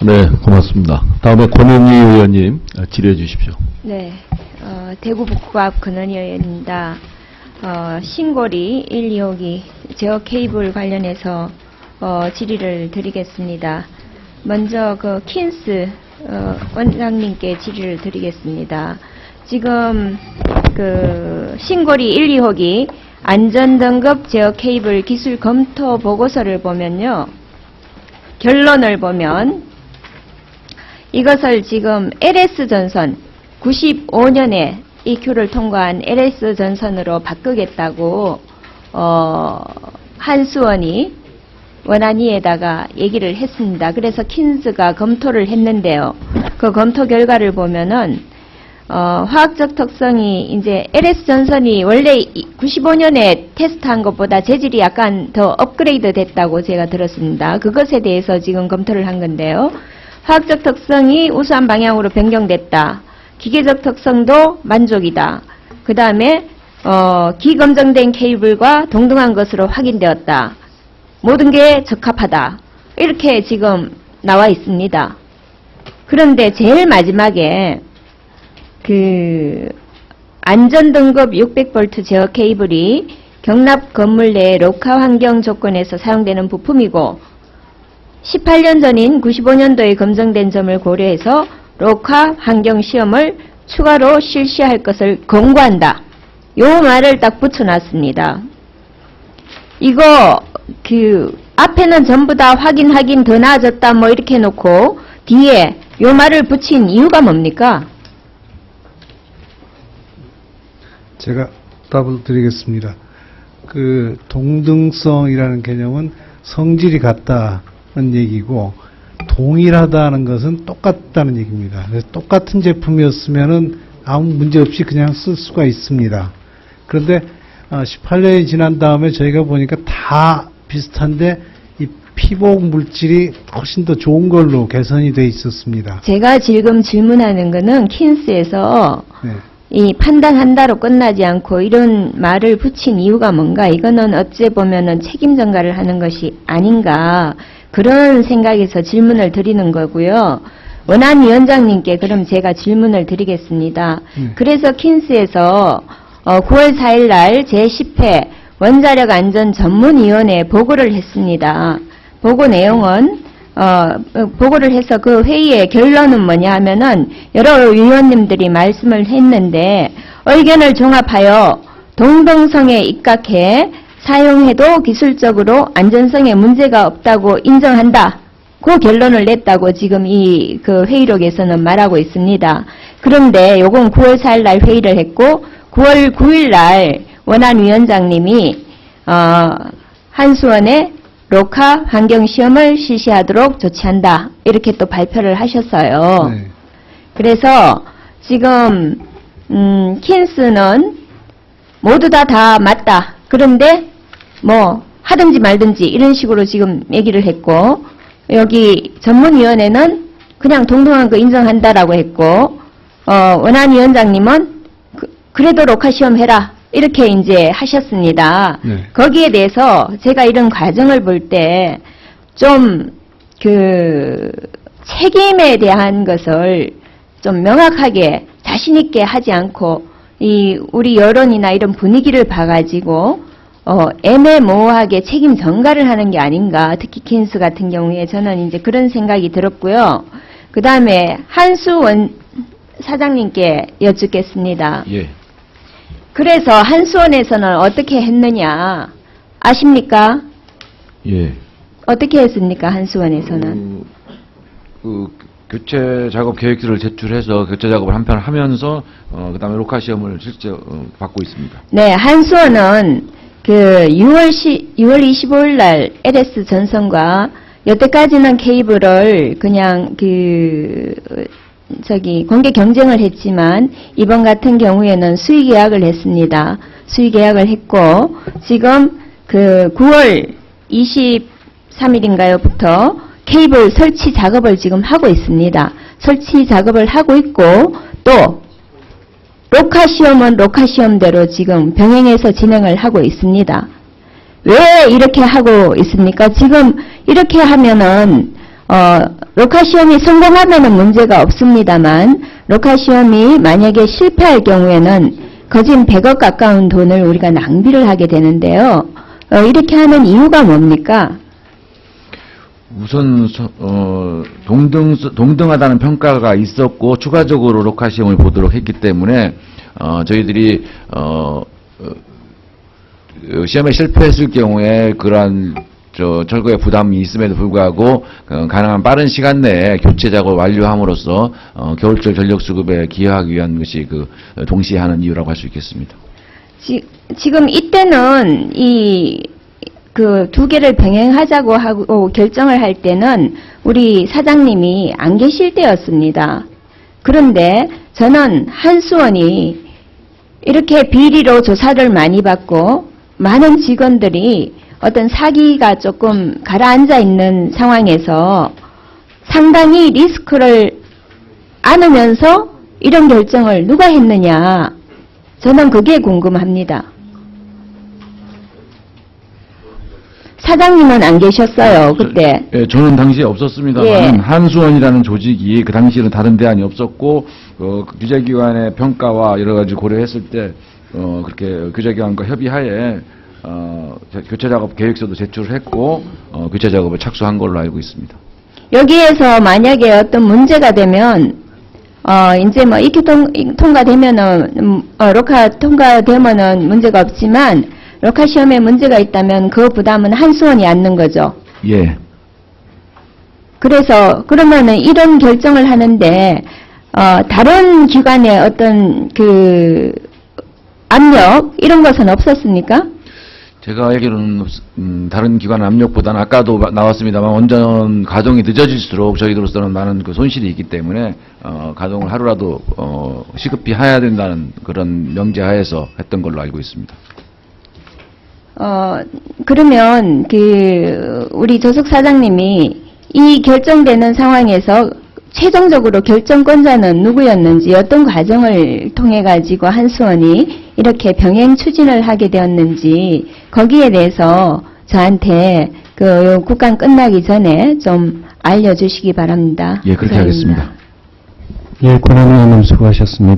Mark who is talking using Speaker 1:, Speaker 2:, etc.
Speaker 1: 네, 고맙습니다. 다음에 권은희 의원님 질의해 주십시오.
Speaker 2: 네, 대구 북구 앞 권은희 의원입니다. 신고리 1, 2호기 제어 케이블 관련해서 질의를 드리겠습니다. 먼저 그 킨스 원장님께 질의를 드리겠습니다. 지금 그 신고리 1, 2호기 안전등급 제어 케이블 기술 검토 보고서를 보면요, 결론을 보면 이것을 지금 LS전선 95년에 EQ를 통과한 LS전선으로 바꾸겠다고 한수원이 원안위에다가 얘기를 했습니다. 그래서 킨스가 검토를 했는데요. 그 검토 결과를 보면은 화학적 특성이 이제 LS전선이 원래 95년에 테스트한 것보다 재질이 약간 더 업그레이드 됐다고 제가 들었습니다. 그것에 대해서 지금 검토를 한 건데요. 화학적 특성이 우수한 방향으로 변경됐다. 기계적 특성도 만족이다. 그 다음에 기검증된 케이블과 동등한 것으로 확인되었다. 모든 게 적합하다. 이렇게 지금 나와 있습니다. 그런데 제일 마지막에 그 안전등급 600V 제어 케이블이 경납 건물 내 록화 환경 조건에서 사용되는 부품이고 18년 전인 95년도에 검증된 점을 고려해서 록화 환경 시험을 추가로 실시할 것을 권고한다. 요 말을 딱 붙여놨습니다. 이거 그 앞에는 전부 다 확인 더 나아졌다 뭐 이렇게 해놓고 뒤에 요 말을 붙인 이유가 뭡니까?
Speaker 3: 제가 답을 드리겠습니다. 그 동등성이라는 개념은 성질이 같다는 얘기고 동일하다는 것은 똑같다는 얘기입니다. 그래서 똑같은 제품이었으면은 아무 문제 없이 그냥 쓸 수가 있습니다. 그런데 18년이 지난 다음에 저희가 보니까 다 비슷한데 이 피복 물질이 훨씬 더 좋은 걸로 개선이 돼 있었습니다.
Speaker 2: 제가 지금 질문하는 거는 킨스에서
Speaker 3: 네.
Speaker 2: 이 판단한다로 끝나지 않고 이런 말을 붙인 이유가 뭔가, 이거는 어찌 보면은 책임 전가를 하는 것이 아닌가, 그런 생각에서 질문을 드리는 거고요. 원안위원장님께 그럼 제가 질문을 드리겠습니다. 그래서 킨스에서 9월 4일 날 제10회 원자력 안전 전문위원회에 보고를 했습니다. 보고 내용은 보고를 해서 그 회의의 결론은 뭐냐 하면은 여러 위원님들이 말씀을 했는데 의견을 종합하여 동등성에 입각해 사용해도 기술적으로 안전성에 문제가 없다고 인정한다. 그 결론을 냈다고 지금 이 그 회의록에서는 말하고 있습니다. 그런데 요건 9월 4일 날 회의를 했고 9월 9일 날 원안위원장님이 한수원에 록화 환경시험을 실시하도록 조치한다. 이렇게 또 발표를 하셨어요.
Speaker 3: 네.
Speaker 2: 그래서 지금 킨스는 모두 다 맞다. 그런데 뭐 하든지 말든지 이런 식으로 지금 얘기를 했고, 여기 전문위원회는 그냥 동등한 거 인정한다라고 했고, 원안위원장님은 그래도 록화 시험 해라. 이렇게 이제 하셨습니다.
Speaker 3: 네.
Speaker 2: 거기에 대해서 제가 이런 과정을 볼 때 좀 그 책임에 대한 것을 좀 명확하게 자신있게 하지 않고 이 우리 여론이나 이런 분위기를 봐가지고 애매모호하게 책임 전가를 하는 게 아닌가. 특히 킨스 같은 경우에 저는 이제 그런 생각이 들었고요. 그 다음에 한수원 사장님께 여쭙겠습니다.
Speaker 1: 예.
Speaker 2: 그래서 한수원에서는 어떻게 했느냐 아십니까?
Speaker 1: 예.
Speaker 2: 어떻게 했습니까? 한수원에서는?
Speaker 1: 교체 작업 계획서를 제출해서 교체 작업을 한편 하면서 그다음에 록화 시험을 실제 받고 있습니다.
Speaker 2: 네, 한수원은 그 6월 25일 날 LS 전선과 여태까지는 케이블을 그냥 공개 경쟁을 했지만 이번 같은 경우에는 수의 계약을 했습니다. 수의 계약을 했고 지금 그 9월 23일인가요부터 케이블 설치 작업을 지금 하고 있습니다. 설치 작업을 하고 있고 또 록화 시험은 록화 시험대로 지금 병행해서 진행을 하고 있습니다. 왜 이렇게 하고 있습니까? 지금 이렇게 하면은 로카 시험이 성공하면은 문제가 없습니다만 로카 시험이 만약에 실패할 경우에는 거진 100억 가까운 돈을 우리가 낭비를 하게 되는데요. 이렇게 하는 이유가 뭡니까?
Speaker 1: 우선 동등하다는 평가가 있었고 추가적으로 로카 시험을 보도록 했기 때문에 저희들이 시험에 실패했을 경우에 그러한 철거의 부담이 있음에도 불구하고 가능한 빠른 시간 내에 교체 작업을 완료함으로써 겨울철 전력 수급에 기여하기 위한 것이 동시에 하는 이유라고 할 수 있겠습니다.
Speaker 2: 지금 이때는 그 두 개를 병행하자고 하고 결정을 할 때는 우리 사장님이 안 계실 때였습니다. 그런데 저는 한수원이 이렇게 비리로 조사를 많이 받고 많은 직원들이 어떤 사기가 조금 가라앉아 있는 상황에서 상당히 리스크를 안으면서 이런 결정을 누가 했느냐. 저는 그게 궁금합니다. 사장님은 안 계셨어요, 그때.
Speaker 1: 저는 당시에 없었습니다만
Speaker 2: 예.
Speaker 1: 한수원이라는 조직이 그 당시에는 다른 대안이 없었고 규제기관의 평가와 여러 가지 고려했을 때 그렇게 규제기관과 협의하에 교체 작업 계획서도 제출을 했고 교체 작업을 착수한 걸로 알고 있습니다.
Speaker 2: 여기에서 만약에 어떤 문제가 되면 이제 뭐 이렇게 통과되면은 로카 통과되면은 문제가 없지만 로카 시험에 문제가 있다면 그 부담은 한수원이 안는 거죠.
Speaker 1: 예.
Speaker 2: 그래서 그러면은 이런 결정을 하는데 다른 기관의 어떤 그 압력 이런 것은 없었습니까?
Speaker 1: 제가 알기로는 다른 기관 압력보다는 아까도 나왔습니다만 원전 가동이 늦어질수록 저희들로서는 많은 그 손실이 있기 때문에 가동을 하루라도 시급히 해야 된다는 그런 명제하에서 했던 걸로 알고 있습니다.
Speaker 2: 그러면 우리 조석 사장님이 이 결정되는 상황에서 최종적으로 결정권자는 누구였는지 어떤 과정을 통해 가지고 한수원이 이렇게 병행 추진을 하게 되었는지 거기에 대해서 저한테 그 국감 끝나기 전에 좀 알려주시기 바랍니다.
Speaker 1: 예, 그렇게
Speaker 2: 이상입니다.
Speaker 1: 하겠습니다.
Speaker 4: 예, 권한의 의원 수고하셨습니다.